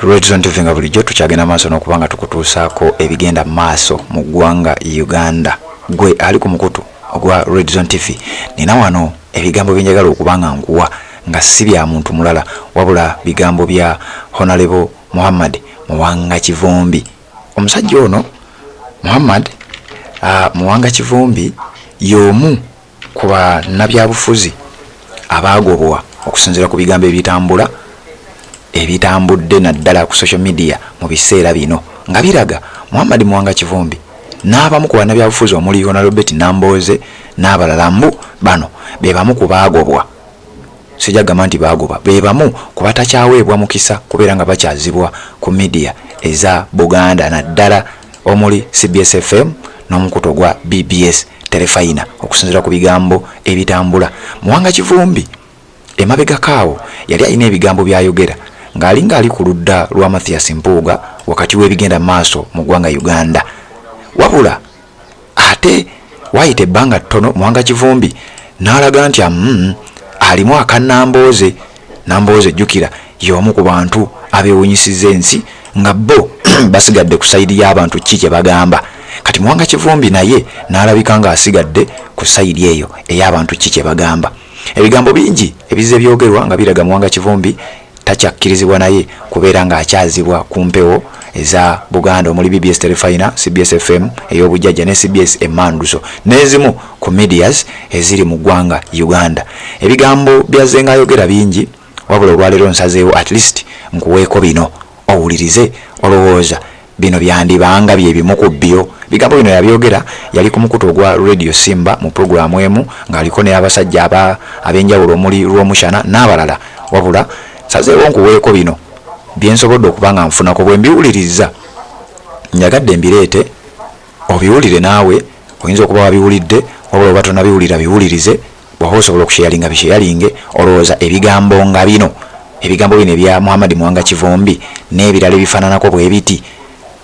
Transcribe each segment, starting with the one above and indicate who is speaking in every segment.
Speaker 1: Redzone TV nga bulijjo tukyagenda maaso n'okubanga tukutuusaako ebigenda maaso mu ggwanga Uganda. Gwe ali ku mukutu ogwa Redzone TV nina wano ebigambo byenjagala okubanga nkuwa nga si bya muntu mulala wabula bigambo bya Honorable Muhammad Muwanga Kivumbi. Omusajja ono Muhammad Muwanga Kivumbi y'omu ku bannabyabufuzi abaagobwa okusinziira ku bigambo ebitambudde naddala ku social media mu biseera bino nga biraga Muhammad Muwanga Kivumbi n'abamu ku bannabyabufuzi omuli Honorable Namboze n'abalala mbu bano be bamu ku baagobwa. Sijagamba nti baagobwa, be bamu ku batakyaweebwa mukisa kubeera nga bakyazibwa ku media eza Buganda naddala omuli CBS FM n'omukuto gwa BBS Telefina okusinziira ku bigambo ebitambula. Muwanga Kivumbi emabega kaawo yali alina ebigambo byayogera ng'alinga ali ku ludda lwa Mathias Mpuuga wakati w'ebigenda maaso mu ggwanga Uganda. Wabula ate wayita ebbanga ttono Muwanga Kivumbi n'alaga nti alimu akannamboze. Namboze jjukira y'omu ku bantu abeewunyisiza ensi nga bo basigadde ku sayidi y'abantu ki kye bagamba. Kati Muwanga Kivumbi naye n'alabika nga asigadde ku sayidi eyo ey'abantu ki kye bagamba. Ebigambo bingi ebize byogerwa nga biraga Muwanga Kivumbi takyakkirizibwa naye kubeera nga akyazibwa ku mpewo eza Buganda omuli BBS Telefina, CBS FM ey'obujjajja ne CBS Emmanduso n'ezimu ku medias eziri mu ggwanga Uganda. Ebigambo byazenga ayogera bingi wabula olwaleero nsazeewo at least nkuweeko bino owulirize olowooza bino byandibanga bye bimu ku byo. Bigambo bino yabyogera yali ku mukutu ogwa Radio Simba mu programu emu ng'aliko n'abasajja ab'enjawulo omuli Lwomushana n'abalala wabula sazeewo nkuweeko bino byensobodde okuba nga nfunako bwe mbiwuliriza njagadde mbireete obiwulire naawe. Oyinza okuba wabiwulidde wabula oba tonabiwulira biwulirize bw'oba osobola okusheyalinga bisheyalinge olowooza ebigambo nga bino ebya Muhammad Muwanga Kivumbi n'ebirala ebifaananako bwe biti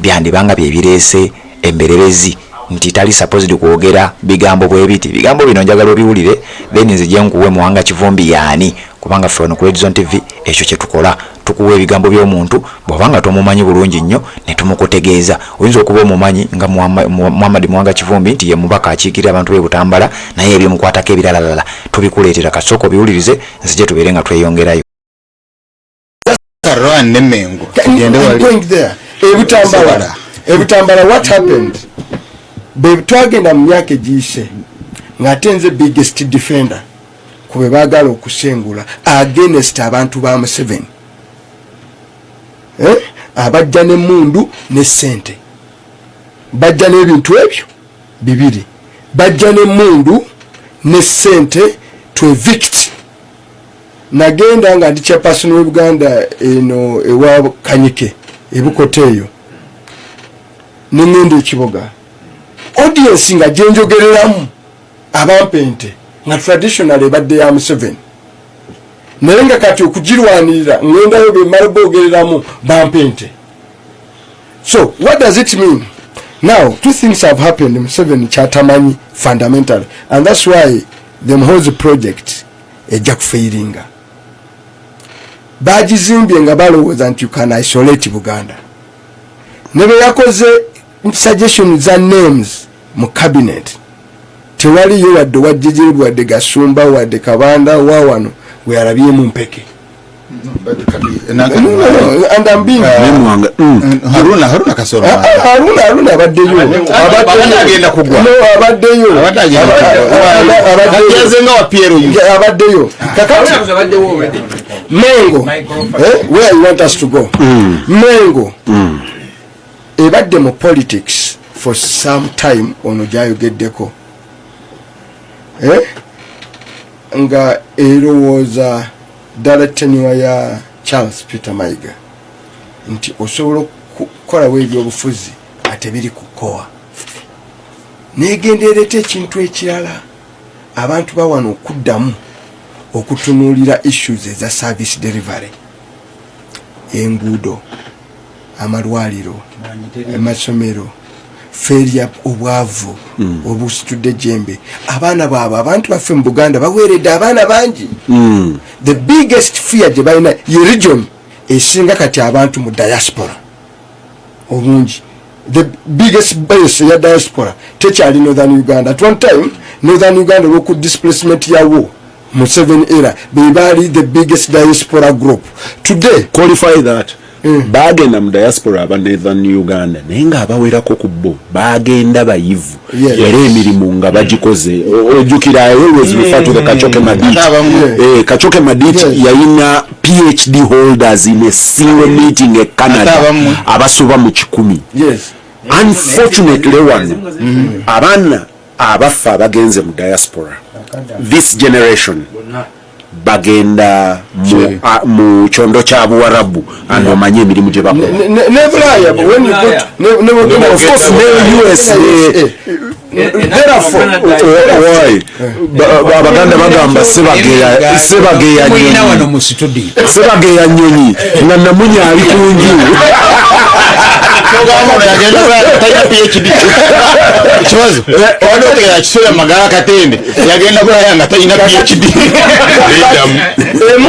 Speaker 1: byandibanga bye bireese emberebezi nti tali supposed kwogera bigambo bwe biti. Bigambo bino njagala obiwulire then nzije nkuwe Muwanga Kivumbi yaani kubanga ffe ku Redzone TV ekyo kye tukola tukuwa ebigambo by'omuntu bw'obanga tomumanyi bulungi nnyo ne tumukutegeeza. Oyinza okuba omumanyi nga Muhammad Muwanga Kivumbi nti ye mubaka akiikirira abantu b'e Butambala naye ebimukwatako ebiralalala tubikuleetera kasooka biwulirize nzije tubeere nga tweyongerayo.
Speaker 2: Ebutambala what happened? Twagenda mu myaka egiyise ng'ate nze biggest defender kube baagala okusengula against abantu ba Museveni. Abajja n'emmundu ne ssente, bajja n'ebintu ebyo bibiri, bajja n'emmundu ne ssente to evict. Nagenda nga ndi chairperson w'e Buganda eno ewa Kanyike ebukote eyo n'engenda ekiboga audience nga gyenjogereramu abampente nga traditional ebadde ya Museveni naye nga kati okugirwanirira ngendayo bemala bogereramu bampente. So what does it mean? Now two things have happened. Museveni kyatamanyi fundamentally and that's why the Muhoozi project ejja kufairinga. Bagizimbye nga balowooza nti you can isolate Buganda. Nebe yakoze suggestion za names mu cabinet tewaliyo wadde wajjejeri wadde Gasumba wadde Kabanda wawano we arabye mu mpeke. And I'm being Haruna Kasoro Haruna abaddeyo agenda kugwa abaddeyo abaddeyo kakati Mengo where you want us to go Mengo ebadde mu politics for some time ono gyayogeddeko nga erowooza ddala tenure ya Charles Peter Mayiga nti osobola okukolawo ebyobufuzi ate biri kukoa negenda ereeta ekintu ekirala abantu bawano okuddamu okutunuulira issues eza service delivery, enguudo, amalwaliro, amasomero, feria obwavu obusitudde jembe. Abaana baabo abantu baffe mu Buganda baweeredde abaana bangi. The biggest fear gye balina ye region esinga kati abantu mu diaspora obungi. The biggest base ya diaspora tekyali Northern Uganda. At one time Northern Uganda local displacement ya war Museveni era bali the biggest diaspora group. Today
Speaker 3: qualify that bagenda mu diaspora aba Northern Uganda nenga abawerako kubbo bagenda bayivu era emirimu nga bagikoze. Ojukira always refer to the Kachoke Madit. Kachoke Madit yayina PhD holders in a single meeting in Canada abasuba mu 10.
Speaker 2: Yes.
Speaker 3: Unfortunately one abana abafa bagenze mu diaspora this generation bagenda mu chondo cha Buarabu and omanye emirimu gye bakola
Speaker 2: nebulaya when you go to of course
Speaker 3: USA
Speaker 2: therefore
Speaker 3: why abaganda bagamba sebageya
Speaker 4: nyinyi wano mu studio
Speaker 3: sebageya nyinyi nga namunya ali kunju
Speaker 5: Kogamo yagenda kutanya PhD. Kibazo. Ono ya kisole magara katende. Yagenda kula yanga tayina PhD.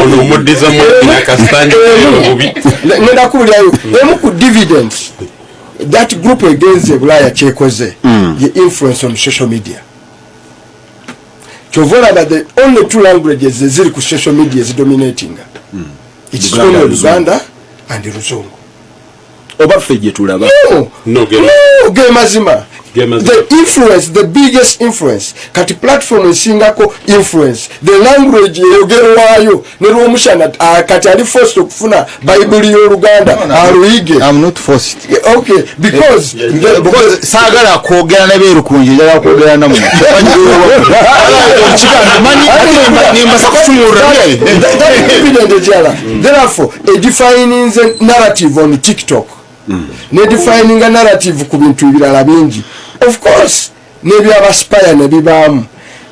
Speaker 3: Ono mudiza mu nakastanje obubi.
Speaker 2: Nenda kulyayo. Emu ku dividends. That group against Bulaya chekoze. The influence on social media. Chovola that the only two languages ziri ku social media is dominating. It's only Luganda and Luzungu.
Speaker 3: Oba feje tulaba
Speaker 2: no gemazima the influence, the biggest influence kati platform singako influence the language yogerwayo nero mushana kati ali forced okufuna Bible yo Luganda aluige.
Speaker 5: I'm not forced.
Speaker 2: Okay, because
Speaker 5: sagala kwogera nabeeru kunje njala kwogera namu
Speaker 2: therefore a defining the narrative on TikTok ne defining a narrative ku bintu ebirala bingi. Of course nebi abaspire nebibamu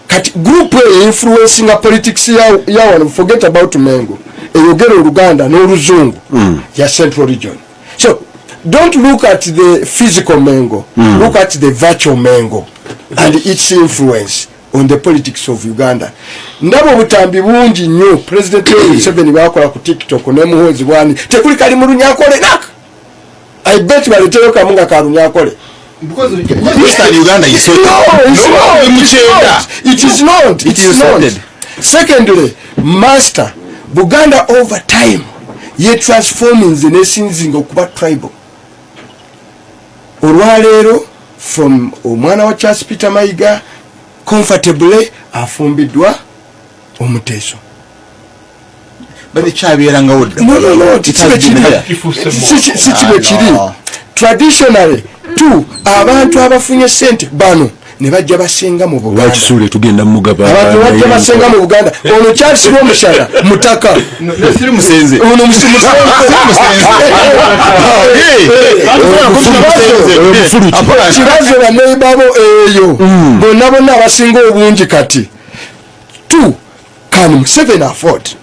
Speaker 2: kati group influencing a politics ya one forget about Mengo eyogera Luganda no Luzungu ya Central Region. So don't look at the physical Mengo, look at the virtual Mengo and its influence on the politics of Uganda. Ndabo butambi bungi nnyo President Museveni bakola ku TikTok ne muhozi bwani tekuli kali mu Lunyakole nak. I bet balitero kamunga ka Lunyakole.
Speaker 5: Because Eastern Uganda is so
Speaker 2: it is not. It is not. Secondly, master Buganda over time ye transforming the nations in okuba tribal. Olwaleero from omwana wa Charles Peter Mayiga comfortably afumbidwa Omuteso.
Speaker 5: But the chabiera ngawudde.
Speaker 2: No, traditionally two abantu abafunye sente bano ne bajja basenga mu Buganda.
Speaker 3: Lwakisule tugenda mugaba.
Speaker 2: Abantu bajja basenga mu Buganda. Ono Charles Bomushara mutaka.
Speaker 5: Siri musenze.
Speaker 2: Ono musenze. Kibazo ba neibabo eyo. Bonna abasinga obungi kati. Two, can Museveni afford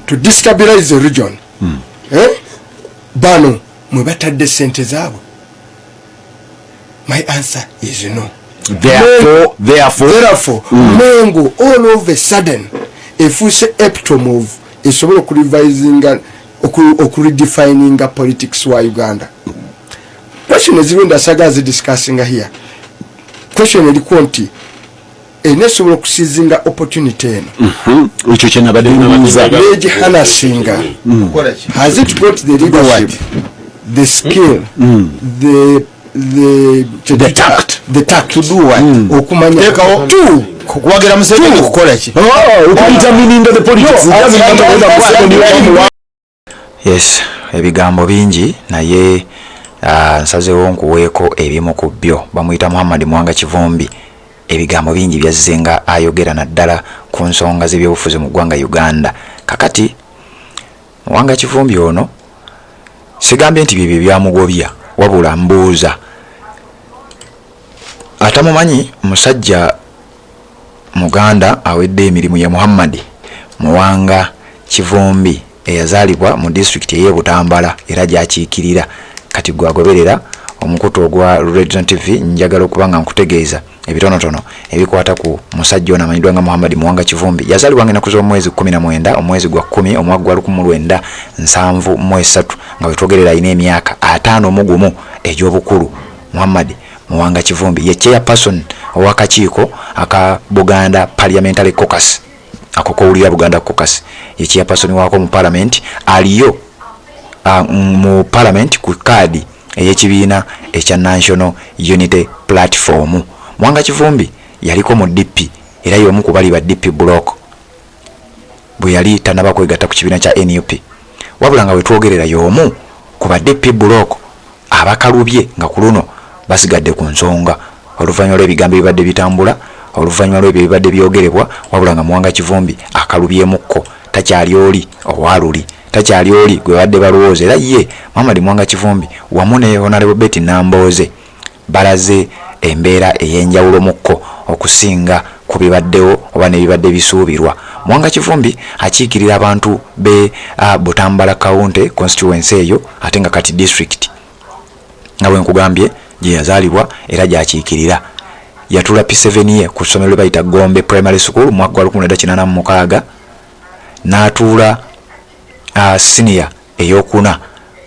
Speaker 2: to destabilize the region? Bano mwe batadde sente zaabwe. My answer is no. Therefore, Mengo all of a sudden efuse epitome of esobola okurevising okuredefining politics wa Uganda. Question is when the saga is discussing here. Question is nti enesobola okusizinga opportunity eno.
Speaker 3: Ekyo kye nabadde nbuuza.
Speaker 2: Leegi Hannah Singa has it got the leadership, the skill, the tact to do what? Okumanya two
Speaker 5: kuwagira Museveni kukola ki?
Speaker 3: Determining the politics.
Speaker 1: Yes, ebigambo bingi naye nsazeewo nkuweeko ebimu ku byo. Bamuyita Muhammad Mwanga Kivumbi. Ebigambo bingi byazzenga ayogera naddala ku nsonga z'ebyobufuzi mu ggwanga Uganda. Kakati Mwanga Kivumbi ono sigambye nti bibyo byamugobya wabula mbuuza atamumanyi musajja Muganda awedde emirimu ya Muhammad Mwanga Kivumbi eyazaalibwa mu district y'e Butambala era gy'akiikirira kati gwagoberera omukutu ogwa Redzone TV njagala okubanga nkutegeeza ebitonotono ebikwata ku musajja ono amanyidwa nga Muhammad Muwanga Kivumbi. Yazalibwa ng'ennaku z'omwezi 19 omwezi gwa 10 omwaka gwa 1973 nga wetwogerera alina emyaka 51 egy'obukulu. Muhammad Muwanga Kivumbi ye chairperson ow'akakiiko aka Buganda Parliamentary Caucus, akokowulira Buganda Caucus, ye chairperson wako mu parliament, aliyo mu parliament ku kaadi ey'ekibiina ekya National Unity Platform. Muwanga Kivumbi yaliko mu DP era y'omu ku bali ba DP block bwe yali tanaba kwegatta ku kibiina kya NUP, wabula nga wetwogerera y'omu ku ba DP block abakalubye nga ku luno basigadde ku nsonga oluvannyuma lw'ebigambo ebibadde bitambula, oluvannyuma lw'ebyo ebibadde byogerebwa, wabula nga Muwanga Kivumbi akalubyemukko, takyali oli owaluli, takyali oli gwe badde balowooza. Era ye Muhammad Muwanga Kivumbi wamu ne Honorable Betty Nambooze balaze embeera ey'enjawulo mukko okusinga ku bibaddewo oba n'ebibadde bisuubirwa. Muwanga Kivumbi akiikirira abantu be Butambala County constituency eyo ate nga kati district nga bwe nkugambye gye yazaalibwa era gy'akiikirira. Yatula P7 ye ku ssomero lye bayita Gombe Primary School mu mwaka gwa 1986, n'atuula senior ey'okuna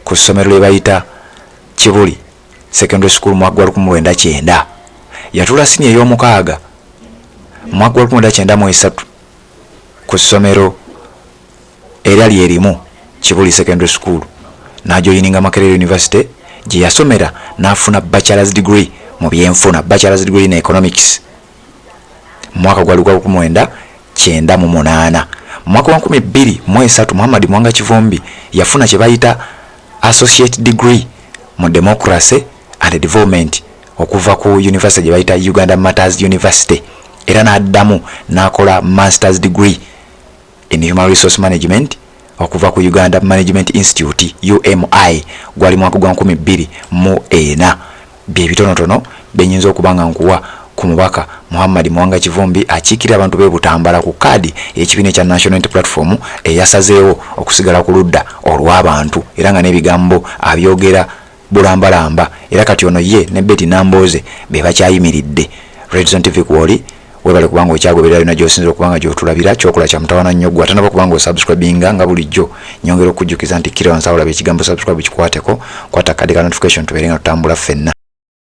Speaker 1: ku ssomero lye bayita Kibuli Secondary School mu mwaka gwa 1990. Yatuula senior ey'omukaaga mu mwaka gwa 1993 ku ssomero era lyerimu Kibuli Secondary School, n'ajoyininga Makerere University gye yasomera n'afuna bachelor's degree mu byenfuna, bachelor's degree in economics mu mwaka gwa 1998. Mu mwaka wa 2003 Muhammad Muwanga Kivumbi yafuna kye bayita associate degree mu democracy and development okuva ku university gye bayita Uganda Matters University, era n'addamu n'akola master's degree in human resource management okuva ku Uganda Management Institute UMI gwali mwaka gwa 2004. Bye bitonotono benyinza okubanga nkuwa ku mubaka Muhammad Muwanga Kivumbi akiikirira abantu be Butambala ku kaadi y'ekibiina ekya National Unity Platform eyasazeewo okusigala ku ludda olw'abantu era nga n'ebigambo abyogera bulambalamba, era kati ono ye ne Betty Nambooze be bakyayimiridde. Redzone TV kwoli webale kubanga okyagoberera byonna gy'osinzira okubanga gy'otulabira, kyokola kya mutawana nnyo gwe atanaba kubanga osubscribinga nga bulijjo. Nyongera okujjukiza nti kira wansi awo olaba ekigambo subscribe kikwateko, kwata kadi ka notification tubeere nga tutambula ffenna.